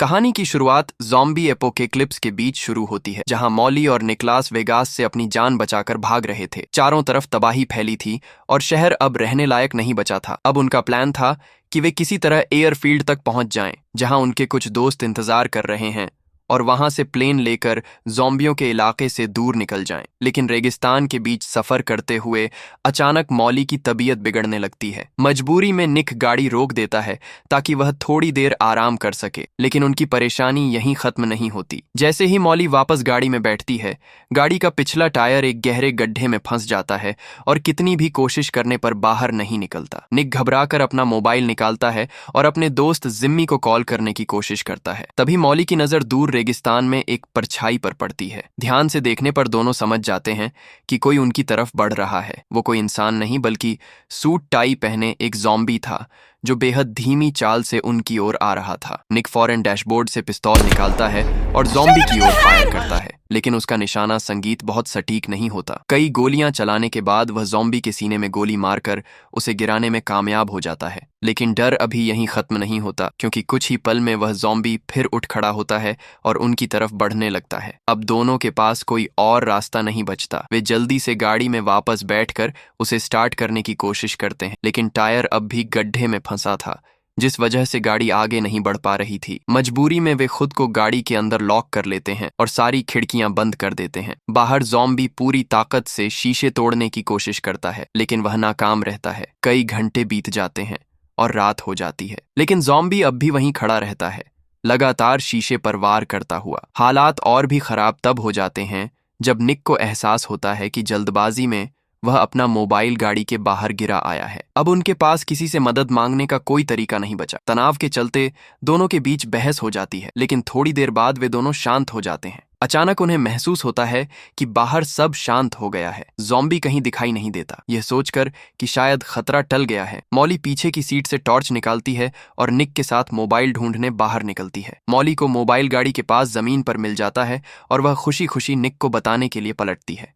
कहानी की शुरुआत ज़ॉम्बी एपोकेलिप्स के बीच शुरू होती है, जहां मॉली और निकलास वेगास से अपनी जान बचाकर भाग रहे थे। चारों तरफ तबाही फैली थी और शहर अब रहने लायक नहीं बचा था। अब उनका प्लान था कि वे किसी तरह एयरफील्ड तक पहुंच जाएं, जहां उनके कुछ दोस्त इंतजार कर रहे हैं, और वहां से प्लेन लेकर ज़ॉम्बियों के इलाके से दूर निकल जाएं। लेकिन रेगिस्तान के बीच सफर करते हुए अचानक मॉली की तबीयत बिगड़ने लगती है। मजबूरी में निक गाड़ी रोक देता है ताकि वह थोड़ी देर आराम कर सके, लेकिन उनकी परेशानी यहीं खत्म नहीं होती। जैसे ही मॉली वापस गाड़ी में बैठती है, गाड़ी का पिछला टायर एक गहरे गड्ढे में फंस जाता है और कितनी भी कोशिश करने पर बाहर नहीं निकलता। निक घबराकर अपना मोबाइल निकालता है और अपने दोस्त जिम्मी को कॉल करने की कोशिश करता है। तभी मॉली की नजर दूर रेगिस्तान में एक परछाई पर पड़ती है। ध्यान से देखने पर दोनों समझ जाते हैं कि कोई उनकी तरफ बढ़ रहा है। वो कोई इंसान नहीं बल्कि सूट टाई पहने एक ज़ॉम्बी था, जो बेहद धीमी चाल से उनकी ओर आ रहा था। निक फौरन डैशबोर्ड से पिस्तौल निकालता है और ज़ॉम्बी की ओर फायर करता है, लेकिन उसका निशाना संगीत बहुत सटीक नहीं होता। कई गोलियां चलाने के बाद वह ज़ॉम्बी के सीने में गोली मारकर उसे गिराने में कामयाब हो जाता है। लेकिन डर अभी यहीं खत्म नहीं होता, क्योंकि कुछ ही पल में वह ज़ॉम्बी फिर उठ खड़ा होता है और उनकी तरफ बढ़ने लगता है। अब दोनों के पास कोई और रास्ता नहीं बचता। वे जल्दी से गाड़ी में वापस बैठकर उसे स्टार्ट करने की कोशिश करते हैं, लेकिन टायर अब भी गड्ढे में फंसा था, जिस वजह से गाड़ी आगे नहीं बढ़ पा रही थी। मजबूरी में वे खुद को गाड़ी के अंदर लॉक कर लेते हैं और सारी खिड़कियां बंद कर देते हैं। बाहर ज़ॉम्बी पूरी ताकत से शीशे तोड़ने की कोशिश करता है, लेकिन वह नाकाम रहता है। कई घंटे बीत जाते हैं और रात हो जाती है, लेकिन ज़ॉम्बी अब भी वहीं खड़ा रहता है, लगातार शीशे पर वार करता हुआ। हालात और भी खराब तब हो जाते हैं जब निक को एहसास होता है कि जल्दबाजी में वह अपना मोबाइल गाड़ी के बाहर गिरा आया है। अब उनके पास किसी से मदद मांगने का कोई तरीका नहीं बचा। तनाव के चलते दोनों के बीच बहस हो जाती है, लेकिन थोड़ी देर बाद वे दोनों शांत हो जाते हैं। अचानक उन्हें महसूस होता है कि बाहर सब शांत हो गया है। ज़ॉम्बी कहीं दिखाई नहीं देता। यह सोचकर कि शायद खतरा टल गया है, मॉली पीछे की सीट से टॉर्च निकालती है और निक के साथ मोबाइल ढूंढने बाहर निकलती है। मॉली को मोबाइल गाड़ी के पास जमीन पर मिल जाता है और वह खुशी खुशी निक को बताने के लिए पलटती है,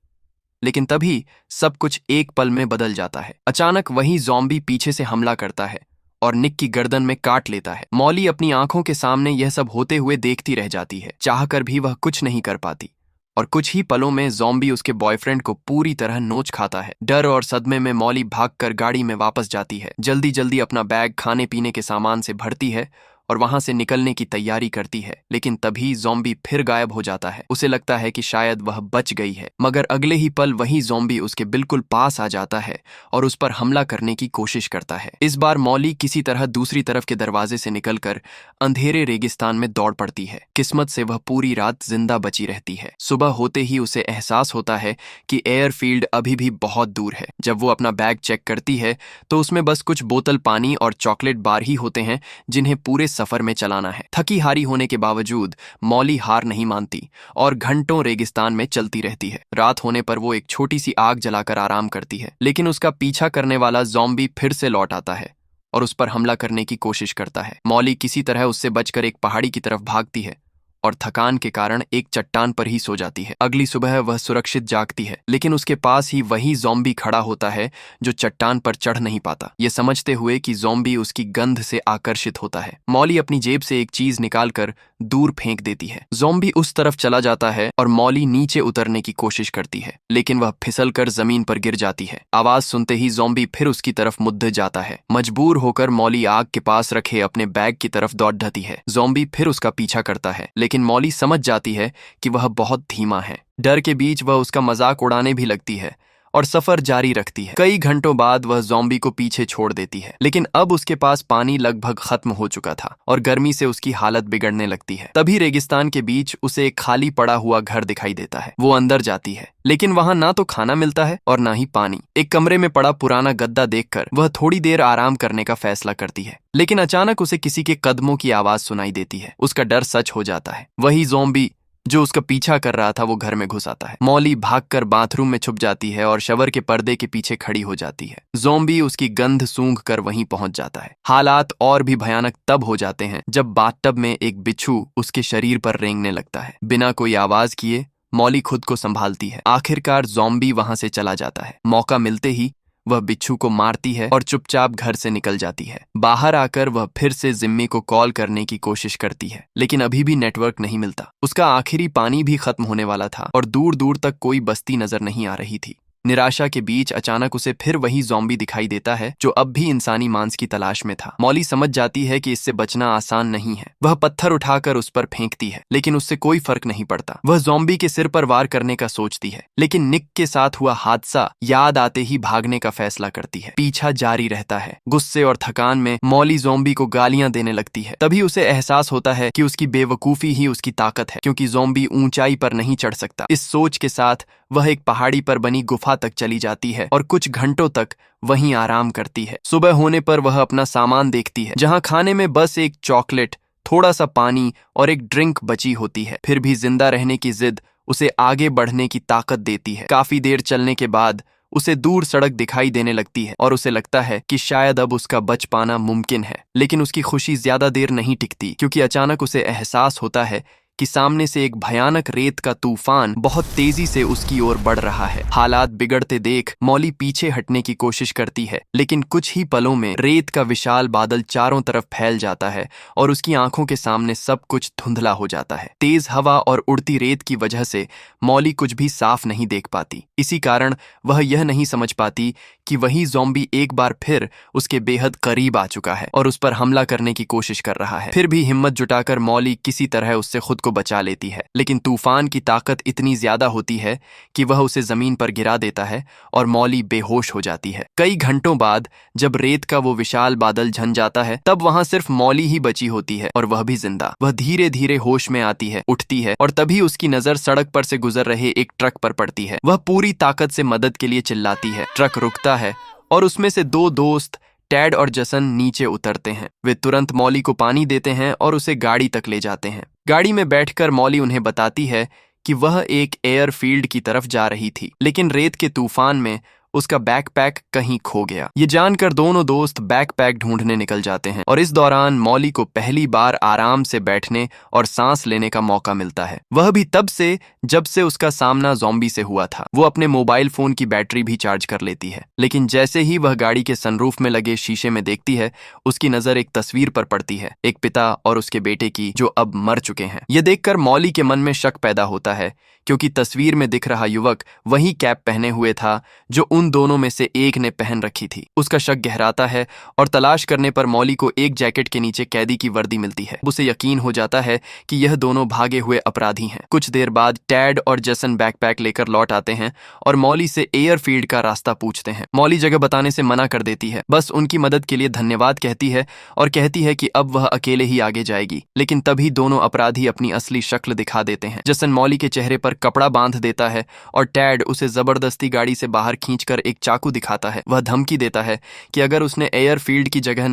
लेकिन तभी सब कुछ एक पल में बदल जाता है। अचानक वही ज़ॉम्बी पीछे से हमला करता है और निक की गर्दन में काट लेता है। मॉली अपनी आंखों के सामने यह सब होते हुए देखती रह जाती है, चाहकर भी वह कुछ नहीं कर पाती। और कुछ ही पलों में ज़ॉम्बी उसके बॉयफ्रेंड को पूरी तरह नोच खाता है। डर और सदमे में मॉली भागकर गाड़ी में वापस जाती है। जल्दी जल्दी अपना बैग खाने पीने के सामान से भरती है और वहां से निकलने की तैयारी करती है, लेकिन तभी ज़ॉम्बी फिर गायब हो जाता है। उसे लगता है कि शायद वह बच गई है, मगर अगले ही पल वही ज़ॉम्बी उसके बिल्कुल पास आ जाता है और उस पर हमला करने की कोशिश करता है। इस बार मॉली किसी तरह दूसरी तरफ के दरवाजे से निकलकर अंधेरे रेगिस्तान में दौड़ पड़ती है। किस्मत से वह पूरी रात जिंदा बची रहती है। सुबह होते ही उसे एहसास होता है कि एयरफील्ड अभी भी बहुत दूर है। जब वो अपना बैग चेक करती है तो उसमें बस कुछ बोतल पानी और चॉकलेट बार ही होते हैं, जिन्हें पूरे सफर में चलाना है। थकी हारी होने के बावजूद मॉली हार नहीं मानती और घंटों रेगिस्तान में चलती रहती है। रात होने पर वो एक छोटी सी आग जलाकर आराम करती है, लेकिन उसका पीछा करने वाला ज़ॉम्बी फिर से लौट आता है और उस पर हमला करने की कोशिश करता है। मॉली किसी तरह उससे बचकर एक पहाड़ी की तरफ भागती है और थकान के कारण एक चट्टान पर ही सो जाती है। अगली सुबह वह सुरक्षित जागती है, लेकिन उसके पास ही वही ज़ॉम्बी खड़ा होता है जो चट्टान पर चढ़ नहीं पाता। ये समझते हुए कि ज़ॉम्बी उसकी गंध से आकर्षित होता है, मॉली अपनी जेब से एक चीज निकालकर दूर फेंक देती है। ज़ॉम्बी उस तरफ चला जाता है और मॉली नीचे उतरने की कोशिश करती है, लेकिन वह फिसलकर जमीन पर गिर जाती है। आवाज सुनते ही ज़ॉम्बी फिर उसकी तरफ मुद्दे जाता है। मजबूर होकर मॉली आग के पास रखे अपने बैग की तरफ दौड़ जाती है। ज़ॉम्बी फिर उसका पीछा करता है, लेकिन मॉली समझ जाती है कि वह बहुत धीमा है। डर के बीच वह उसका मजाक उड़ाने भी लगती है और सफर जारी रखती है। कई घंटों बाद वह ज़ॉम्बी को पीछे छोड़ देती है, लेकिन अब उसके पास पानी लगभग खत्म हो चुका था और गर्मी से उसकी हालत बिगड़ने लगती है। तभी रेगिस्तान के बीच उसे एक खाली पड़ा हुआ घर दिखाई देता है। वो अंदर जाती है, लेकिन वहां ना तो खाना मिलता है और ना ही पानी। एक कमरे में पड़ा पुराना गद्दा देखकर वह थोड़ी देर आराम करने का फैसला करती है, लेकिन अचानक उसे किसी के कदमों की आवाज सुनाई देती है। उसका डर सच हो जाता है। वही ज़ॉम्बी जो उसका पीछा कर रहा था वो घर में घुस आता है। मॉली भागकर बाथरूम में छुप जाती है और शवर के पर्दे के पीछे खड़ी हो जाती है। ज़ॉम्बी उसकी गंध सूंघ कर वहीं पहुंच जाता है। हालात और भी भयानक तब हो जाते हैं जब बाथटब में एक बिच्छू उसके शरीर पर रेंगने लगता है। बिना कोई आवाज किए मॉली खुद को संभालती है। आखिरकार ज़ॉम्बी वहां से चला जाता है। मौका मिलते ही वह बिच्छू को मारती है और चुपचाप घर से निकल जाती है। बाहर आकर वह फिर से जिम्मी को कॉल करने की कोशिश करती है, लेकिन अभी भी नेटवर्क नहीं मिलता। उसका आखिरी पानी भी खत्म होने वाला था और दूर दूर तक कोई बस्ती नजर नहीं आ रही थी। निराशा के बीच अचानक उसे फिर वही ज़ॉम्बी दिखाई देता है जो अब भी इंसानी मांस की तलाश में था। मॉली समझ जाती है कि इससे बचना आसान नहीं है। वह पत्थर उठाकर उस पर फेंकती है, लेकिन उससे कोई फर्क नहीं पड़ता। वह ज़ॉम्बी के सिर पर वार करने का सोचती है, लेकिन निक के साथ हुआ हादसा याद आते ही भागने का फैसला करती है। पीछा जारी रहता है। गुस्से और थकान में मॉली ज़ॉम्बी को गालियां देने लगती है। तभी उसे एहसास होता है कि उसकी बेवकूफी ही उसकी ताकत है, क्योंकि ज़ॉम्बी ऊंचाई पर नहीं चढ़ सकता। इस सोच के साथ वह एक पहाड़ी पर बनी गुफा तक चली जाती है और कुछ घंटों तक वहीं आराम करती है। सुबह होने पर वह अपना सामान देखती है, जहां खाने में बस एक चॉकलेट, थोड़ा सा पानी और एक ड्रिंक बची होती है। फिर भी जिंदा रहने की जिद उसे आगे बढ़ने की ताकत देती है। काफी देर चलने के बाद उसे दूर सड़क दिखाई देने लगती है और उसे लगता है कि शायद अब उसका बच पाना मुमकिन है। लेकिन उसकी खुशी ज्यादा देर नहीं टिकती, क्योंकि अचानक उसे एहसास होता है कि सामने से एक भयानक रेत का तूफान बहुत तेजी से उसकी ओर बढ़ रहा है। हालात बिगड़ते देख मॉली पीछे हटने की कोशिश करती है, लेकिन कुछ ही पलों में रेत का विशाल बादल चारों तरफ फैल जाता है और उसकी आंखों के सामने सब कुछ धुंधला हो जाता है। तेज हवा और उड़ती रेत की वजह से मॉली कुछ भी साफ नहीं देख पाती। इसी कारण वह यह नहीं समझ पाती कि वही ज़ॉम्बी एक बार फिर उसके बेहद करीब आ चुका है और उस पर हमला करने की कोशिश कर रहा है। फिर भी हिम्मत जुटाकर मॉली किसी तरह उससे खुद को बचा लेती है, लेकिन तूफान की ताकत इतनी ज्यादा होती है कि वह उसे जमीन पर गिरा देता है और मॉली बेहोश हो जाती है। कई घंटों बाद जब रेत का वो विशाल बादल झन जाता है, तब वहां सिर्फ मॉली ही बची होती है और वह भी जिंदा। वह धीरे धीरे होश में आती है, उठती है और तभी उसकी नजर सड़क पर से गुजर रहे एक ट्रक पर पड़ती है। वह पूरी ताकत से मदद के लिए चिल्लाती है। ट्रक रुकता है और उसमें से दो दोस्त टैड और जसन नीचे उतरते हैं। वे तुरंत मॉली को पानी देते हैं और उसे गाड़ी तक ले जाते हैं। गाड़ी में बैठकर मॉली उन्हें बताती है कि वह एक एयरफील्ड की तरफ जा रही थी, लेकिन रेत के तूफान में उसका बैकपैक कहीं खो गया। ये जानकर दोनों दोस्त बैकपैक ढूंढने निकल जाते हैं और इस दौरान मॉली को पहली बार आराम से बैठने और सांस लेने का मौका मिलता है। वह भी तब से जब से उसका सामना ज़ॉम्बी से हुआ था। वो अपने मोबाइल फोन की बैटरी भी चार्ज कर लेती है, लेकिन जैसे ही वह गाड़ी के सनरूफ में लगे शीशे में देखती है, उसकी नजर एक तस्वीर पर पड़ती है, एक पिता और उसके बेटे की, जो अब मर चुके हैं। यह देखकर मॉली के मन में शक पैदा होता है, क्योंकि तस्वीर में दिख रहा युवक वही कैप पहने हुए था जो उन दोनों में से एक ने पहन रखी थी। उसका शक गहराता है और तलाश करने पर मॉली को एक जैकेट के नीचे कैदी की वर्दी मिलती है। उसे यकीन हो जाता है कि यह दोनों भागे हुए अपराधी हैं। कुछ देर बाद टैड और जसन बैकपैक लेकर लौट आते हैं और मॉली से एयरफील्ड का रास्ता पूछते हैं। मॉली जगह बताने से मना कर देती है, बस उनकी मदद के लिए धन्यवाद कहती है और कहती है कि अब वह अकेले ही आगे जाएगी। लेकिन तभी दोनों अपराधी अपनी असली शक्ल दिखा देते हैं। जसन मॉली के चेहरे पर कपड़ा बांध देता है और टैड उसे जबरदस्ती गाड़ी से बाहर खींचकर एक चाकू दिखाता है। वह धमकी देता है कि अगर उसने एयरफील्ड की जगह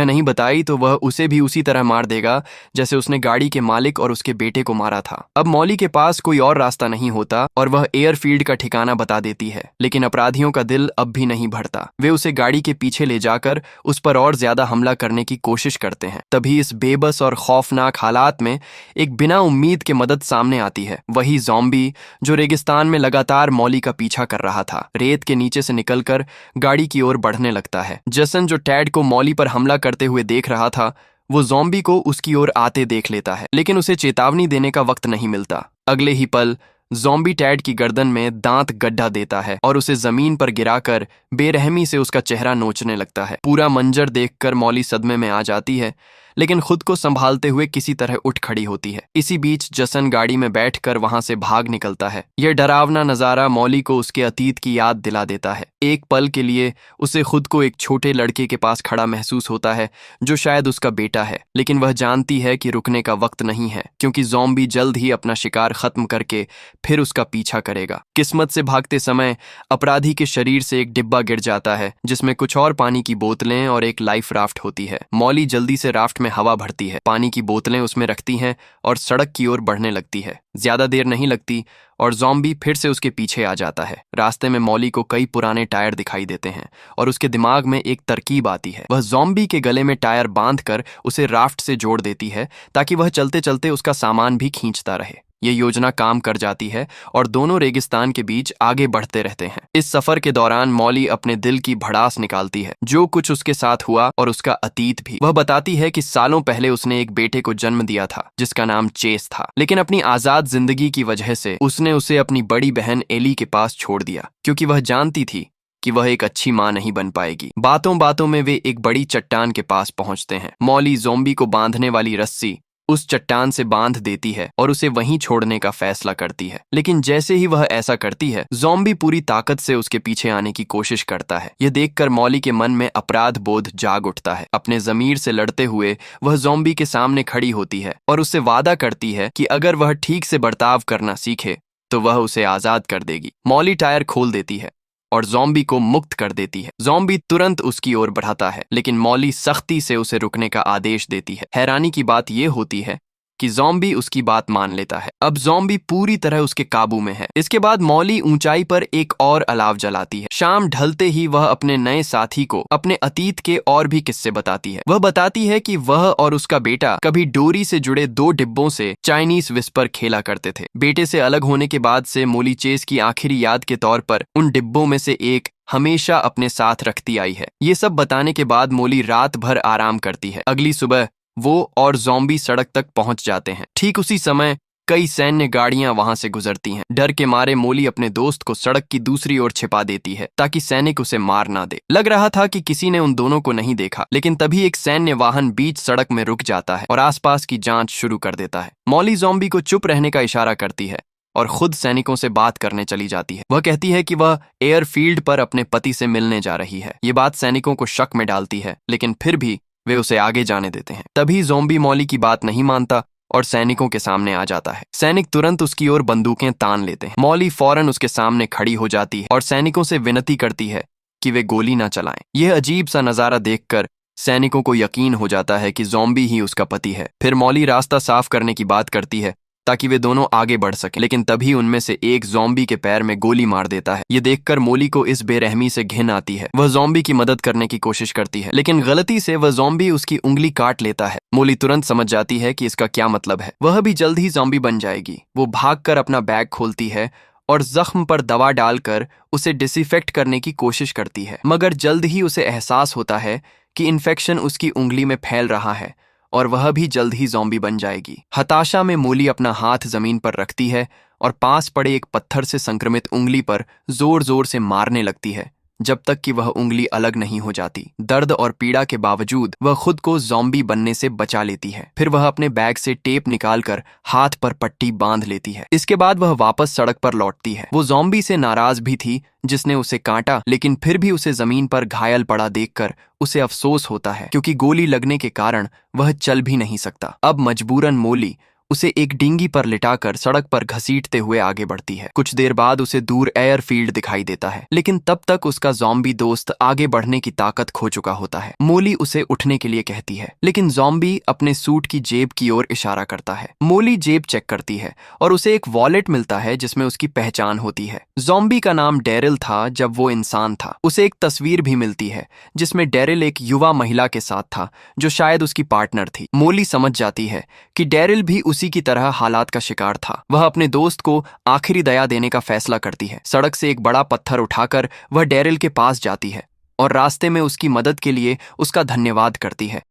नहीं बताई तो वह उसे भी उसी तरह मार देगा जैसे उसने गाड़ी के मालिक और उसके बेटे को मारा था। अब मॉली के पास कोई और रास्ता नहीं होता और वह एयरफील्ड का ठिकाना बता देती है, लेकिन अपराधियों का दिल अब भी नहीं भरता। वे उसे गाड़ी के पीछे ले जाकर उस पर और ज्यादा हमला करने की कोशिश करते हैं। तभी इस बेबस और खौफनाक हालात में एक बिना उम्मीद के मदद सामने आती है। वही ज़ॉम्बी जो रेगिस्तान में लगातार मॉली का पीछा कर रहा था, रेत के नीचे से निकलकर गाड़ी की ओर बढ़ने लगता है। जसन जो टैड को मॉली पर हमला करते हुए देख रहा था, वो ज़ॉम्बी को उसकी ओर आते देख लेता है, लेकिन उसे चेतावनी देने का वक्त नहीं मिलता। अगले ही पल ज़ॉम्बी टैड की गर्दन में दांत गड्ढा देता है और उसे जमीन पर गिराकर बेरहमी से उसका चेहरा नोचने लगता है। पूरा मंजर देखकर मॉली सदमे में आ जाती है, लेकिन खुद को संभालते हुए किसी तरह उठ खड़ी होती है। इसी बीच जसन गाड़ी में बैठकर वहां से भाग निकलता है। यह डरावना नजारा मॉली को उसके अतीत की याद दिला देता है। एक पल के लिए उसे खुद को एक छोटे लड़के के पास खड़ा महसूस होता है जो शायद उसका बेटा है, लेकिन वह जानती है कि रुकने का वक्त नहीं है, क्योंकि ज़ॉम्बी जल्द ही अपना शिकार खत्म करके फिर उसका पीछा करेगा। किस्मत से भागते समय अपराधी के शरीर से एक डिब्बा गिर जाता है, जिसमें कुछ और पानी की बोतलें और एक लाइफ राफ्ट होती है। मॉली जल्दी से राफ्ट में हवा भरती है, पानी की बोतलें उसमें रखती हैं और सड़क की ओर बढ़ने लगती है। ज्यादा देर नहीं लगती और ज़ॉम्बी फिर से उसके पीछे आ जाता है। रास्ते में मॉली को कई पुराने टायर दिखाई देते हैं और उसके दिमाग में एक तरकीब आती है। वह ज़ॉम्बी के गले में टायर बांधकर उसे राफ्ट से जोड़ देती है ताकि वह चलते चलते उसका सामान भी खींचता रहे। ये योजना काम कर जाती है और दोनों रेगिस्तान के बीच आगे बढ़ते रहते हैं। इस सफर के दौरान मौली अपने दिल की भड़ास निकालती है, जो कुछ उसके साथ हुआ और उसका अतीत भी। वह बताती है कि सालों पहले उसने एक बेटे को जन्म दिया था जिसका नाम चेस था, लेकिन अपनी आजाद जिंदगी की वजह से उसने उसे अपनी बड़ी बहन एली के पास छोड़ दिया, क्योंकि वह जानती थी कि वह एक अच्छी मां नहीं बन पाएगी। बातों बातों में वे एक बड़ी चट्टान के पास पहुंचते हैं। मौली ज़ॉम्बी को बांधने वाली रस्सी उस चट्टान से बांध देती है और उसे वहीं छोड़ने का फैसला करती है, लेकिन जैसे ही वह ऐसा करती है, ज़ॉम्बी पूरी ताकत से उसके पीछे आने की कोशिश करता है। यह देखकर मौली के मन में अपराध बोध जाग उठता है। अपने ज़मीर से लड़ते हुए वह ज़ॉम्बी के सामने खड़ी होती है और उससे वादा करती है कि अगर वह ठीक से बर्ताव करना सीखे तो वह उसे आजाद कर देगी। मौली टायर खोल देती है और ज़ॉम्बी को मुक्त कर देती है। ज़ॉम्बी तुरंत उसकी ओर बढ़ाता है, लेकिन मौली सख्ती से उसे रुकने का आदेश देती है। हैरानी की बात यह होती है कि ज़ॉम्बी उसकी बात मान लेता है। अब ज़ॉम्बी पूरी तरह उसके काबू में है। इसके बाद मौली ऊंचाई पर एक और अलाव जलाती है। शाम ढलते ही वह अपने नए साथी को अपने अतीत के और भी किस्से बताती है। वह बताती है कि वह और उसका बेटा कभी डोरी से जुड़े 2 डिब्बों से चाइनीज विस्पर खेला करते थे। बेटे से अलग होने के बाद से मौली चेस की आखिरी याद के तौर पर उन डिब्बों में से एक हमेशा अपने साथ रखती आई है। ये सब बताने के बाद मौली रात भर आराम करती है। अगली सुबह वो और ज़ॉम्बी सड़क तक पहुंच जाते हैं। ठीक उसी समय कई सैन्य गाड़ियां वहां से गुजरती हैं। डर के मारे मौली अपने दोस्त को सड़क की दूसरी ओर छिपा देती है ताकि सैनिक उसे मार ना दे। लग रहा था कि किसी ने उन दोनों को नहीं देखा, लेकिन तभी एक सैन्य वाहन बीच सड़क में रुक जाता है और आसपास की जांच शुरू कर देता है। मौली ज़ॉम्बी को चुप रहने का इशारा करती है और खुद सैनिकों से बात करने चली जाती है। वह कहती है कि वह एयरफील्ड पर अपने पति से मिलने जा रही है। ये बात सैनिकों को शक में डालती है, लेकिन फिर भी वे उसे आगे जाने देते हैं। तभी ज़ॉम्बी मौली की बात नहीं मानता और सैनिकों के सामने आ जाता है। सैनिक तुरंत उसकी ओर बंदूकें तान लेते हैं। मौली फौरन उसके सामने खड़ी हो जाती है और सैनिकों से विनती करती है कि वे गोली ना चलाएं। यह अजीब सा नजारा देखकर सैनिकों को यकीन हो जाता है कि ज़ॉम्बी ही उसका पति है। फिर मौली रास्ता साफ करने की बात करती है ताकि वे दोनों आगे बढ़ सकें, लेकिन तभी उनमें से एक ज़ॉम्बी के पैर में गोली मार देता है। ये देखकर मौली को इस बेरहमी से घिन आती है। वह ज़ॉम्बी की मदद करने की कोशिश करती है, लेकिन गलती से वह ज़ॉम्बी उसकी उंगली काट लेता है। मौली तुरंत समझ जाती है कि इसका क्या मतलब है। वह भी जल्द ही ज़ॉम्बी बन जाएगी। वो भागकर अपना बैग खोलती है और जख्म पर दवा डालकर उसे डिसइंफेक्ट करने की कोशिश करती है, मगर जल्द ही उसे एहसास होता है कि इन्फेक्शन उसकी उंगली में फैल रहा है और वह भी जल्द ही ज़ॉम्बी बन जाएगी। हताशा में मौली अपना हाथ जमीन पर रखती है और पास पड़े एक पत्थर से संक्रमित उंगली पर जोर जोर से मारने लगती है, जब तक कि वह उंगली अलग नहीं हो जाती। दर्द और पीड़ा के बावजूद वह खुद को ज़ॉम्बी बनने से बचा लेती है। फिर वह अपने बैग से टेप निकालकर हाथ पर पट्टी बांध लेती है। इसके बाद वह वापस सड़क पर लौटती है। वो ज़ॉम्बी से नाराज भी थी जिसने उसे काटा, लेकिन फिर भी उसे जमीन पर घायल पड़ा देखकर उसे अफसोस होता है, क्योंकि गोली लगने के कारण वह चल भी नहीं सकता। अब मजबूरन मौली उसे एक डिंगी पर लिटाकर सड़क पर घसीटते हुए आगे बढ़ती है। कुछ देर बाद उसे दूर एयरफील्ड दिखाई देता है, लेकिन तब तक उसका ज़ॉम्बी दोस्त आगे बढ़ने की ताकत खो चुका होता है। मौली उसे उठने के लिए कहती है, लेकिन ज़ॉम्बी अपने सूट की जेब की ओर इशारा करता है। मौली जेब चेक करती है और उसे एक वॉलेट मिलता है जिसमें उसकी पहचान होती है। ज़ॉम्बी का नाम डेरिल था जब वो इंसान था। उसे एक तस्वीर भी मिलती है जिसमें डेरिल एक युवा महिला के साथ था जो शायद उसकी पार्टनर थी। मौली समझ जाती है कि डेरिल भी उसी की तरह हालात का शिकार था। वह अपने दोस्त को आखिरी दया देने का फैसला करती है। सड़क से एक बड़ा पत्थर उठाकर वह डेरिल के पास जाती है और रास्ते में उसकी मदद के लिए उसका धन्यवाद करती है।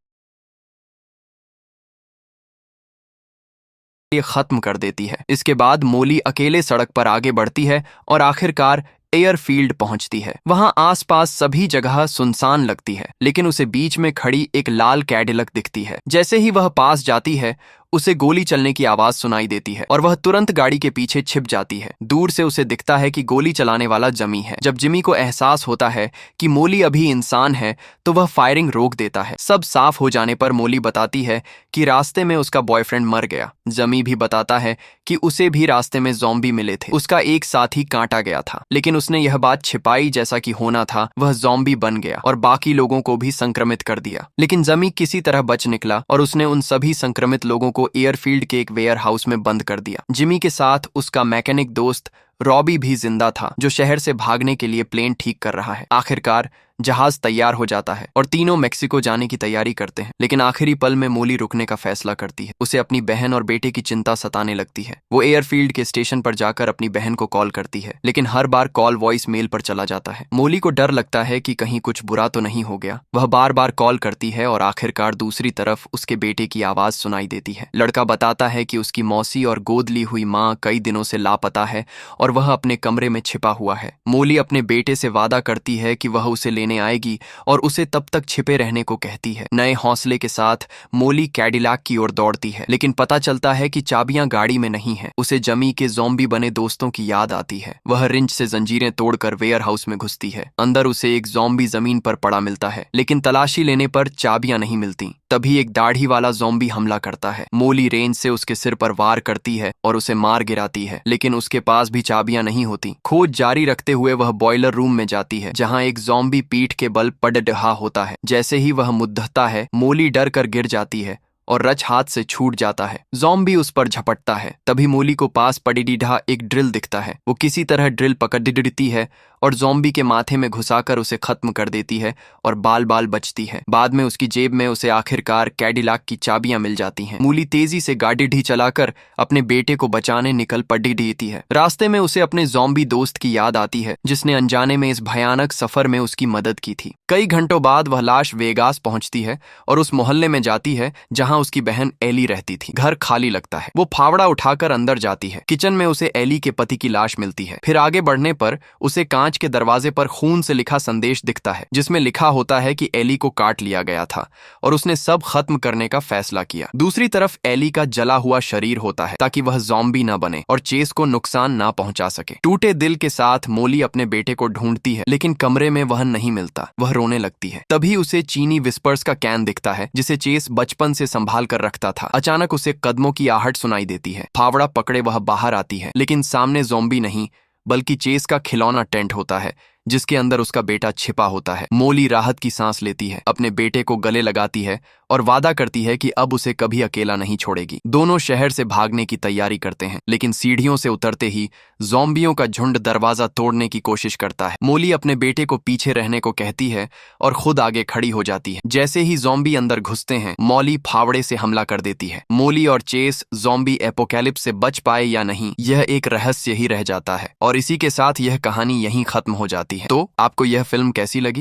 ये खत्म कर देती है। इसके बाद मौली अकेले सड़क पर आगे बढ़ती है और आखिरकार एयरफील्ड पहुंचती है। वहां आसपास सभी जगह सुनसान लगती है, लेकिन उसे बीच में खड़ी एक लाल कैडिलक दिखती है। जैसे ही वह पास जाती है उसे गोली चलने की आवाज सुनाई देती है और वह तुरंत गाड़ी के पीछे छिप जाती है। दूर से उसे दिखता है कि गोली चलाने वाला जिमी है। जब जिमी को एहसास होता है कि मौली अभी इंसान है तो वह फायरिंग रोक देता है। सब साफ हो जाने पर मौली बताती है कि रास्ते में उसका बॉयफ्रेंड मर गया। जिमी भी बताता है कि उसे भी रास्ते में ज़ॉम्बी मिले थे। उसका एक साथी काटा गया था, लेकिन उसने यह बात छिपाई। जैसा कि होना था वह ज़ॉम्बी बन गया और बाकी लोगों को भी संक्रमित कर दिया। लेकिन जिमी किसी तरह बच निकला और उसने उन सभी संक्रमित लोगों को एयरफील्ड के एक वेयर हाउस में बंद कर दिया। जिमी के साथ उसका मैकेनिक दोस्त रॉबी भी जिंदा था, जो शहर से भागने के लिए प्लेन ठीक कर रहा है। आखिरकार जहाज तैयार हो जाता है और तीनों मेक्सिको जाने की तैयारी करते हैं। लेकिन आखिरी पल में मोली रुकने का फैसला करती है। उसे अपनी बहन और बेटे की चिंता सताने लगती है। वो एयरफील्ड के स्टेशन पर जाकर अपनी बहन को कॉल करती है, लेकिन हर बार कॉल वॉइस मेल पर चला जाता है। मोली को डर लगता है कि कहीं कुछ बुरा तो नहीं हो गया। वह बार बार कॉल करती है और आखिरकार दूसरी तरफ उसके बेटे की आवाज सुनाई देती है। लड़का बताता है कि उसकी मौसी और गोद ली हुई माँ कई दिनों से लापता है और वह अपने कमरे में छिपा हुआ है। मोली अपने बेटे से वादा करती है कि वह उसे लेने आएगी और उसे तब तक छिपे रहने को कहती है। नए हौसले के साथ मोली कैडिलैक की ओर दौड़ती है, लेकिन पता चलता है कि चाबियां गाड़ी में नहीं है। उसे जमी के ज़ॉम्बी बने दोस्तों की याद आती है। वह रिंच से जंजीरें तोड़कर वेयर हाउस में घुसती है। अंदर उसे एक ज़ॉम्बी जमीन पर पड़ा मिलता है, लेकिन तलाशी लेने पर चाबियां नहीं मिलती। तभी एक दाढ़ी वाला ज़ॉम्बी हमला करता है। मोली रेंज से उसके सिर पर वार करती है और उसे मार गिराती है, लेकिन उसके पास भी चाबियां नहीं होती। खोज जारी रखते हुए वह बॉयलर रूम में जाती है, जहां एक ज़ॉम्बी पीठ के बल पड़ढ़ा होता है। जैसे ही वह मुद्दता है, मोली डर कर गिर जाती है और रच हाथ से छूट जाता है। ज़ॉम्बी उस पर झपटता है। तभी मोली को पास पड़ीढ़ा एक ड्रिल दिखता है। वो किसी तरह ड्रिल पकड़ती है और ज़ॉम्बी के माथे में घुसाकर उसे खत्म कर देती है और बाल बाल बचती है। बाद में उसकी जेब में उसे आखिरकार कैडिलैक की चाबियां मिल जाती हैं। मोली तेजी से गाड़ी चलाकर अपने बेटे को बचाने निकल पड़ती है। रास्ते में उसे अपने ज़ॉम्बी दोस्त की याद आती है, जिसने अनजाने में इस भयानक सफर में उसकी मदद की थी। कई घंटों बाद वह लाश वेगास पहुंचती है और उस मोहल्ले में जाती है जहां उसकी बहन एली रहती थी। घर खाली लगता है। वो फावड़ा उठाकर अंदर जाती है। किचन में उसे एली के पति की लाश मिलती है। फिर आगे बढ़ने पर उसे कांच के दरवाजे पर खून से लिखा संदेश दिखता है, जिसमें लिखा होता है कि एली को काट लिया गया था और उसने सब खत्म करने का फैसला किया। दूसरी तरफ एली का जला हुआ शरीर होता है ताकि वह ज़ॉम्बी न बने और चेस को नुकसान ना पहुंचा सके। टूटे दिल के साथ मोली अपने बेटे को ढूंढती है, लेकिन कमरे में वह नहीं मिलता। वह रोने लगती है। तभी उसे चीनी विस्पर्स का कैन दिखता है, जिसे चेस बचपन से संभाल कर रखता था। अचानक उसे कदमों की आहट सुनाई देती है। फावड़ा पकड़े वह बाहर आती है, लेकिन सामने ज़ॉम्बी नहीं बल्कि चेस का खिलौना टेंट होता है, जिसके अंदर उसका बेटा छिपा होता है। मोली राहत की सांस लेती है, अपने बेटे को गले लगाती है और वादा करती है कि अब उसे कभी अकेला नहीं छोड़ेगी। दोनों शहर से भागने की तैयारी करते हैं, लेकिन सीढ़ियों से उतरते ही ज़ॉम्बियों का झुंड दरवाजा तोड़ने की कोशिश करता है। मोली अपने बेटे को पीछे रहने को कहती है और खुद आगे खड़ी हो जाती है। जैसे ही ज़ॉम्बी अंदर घुसते हैं, मोली फावड़े से हमला कर देती है। मोली और चेस ज़ॉम्बी एपोकैलिप्स से बच पाए या नहीं, यह एक रहस्य ही रह जाता है और इसी के साथ यह कहानी यहीं खत्म हो जाती है। तो आपको यह फिल्म कैसी लगी?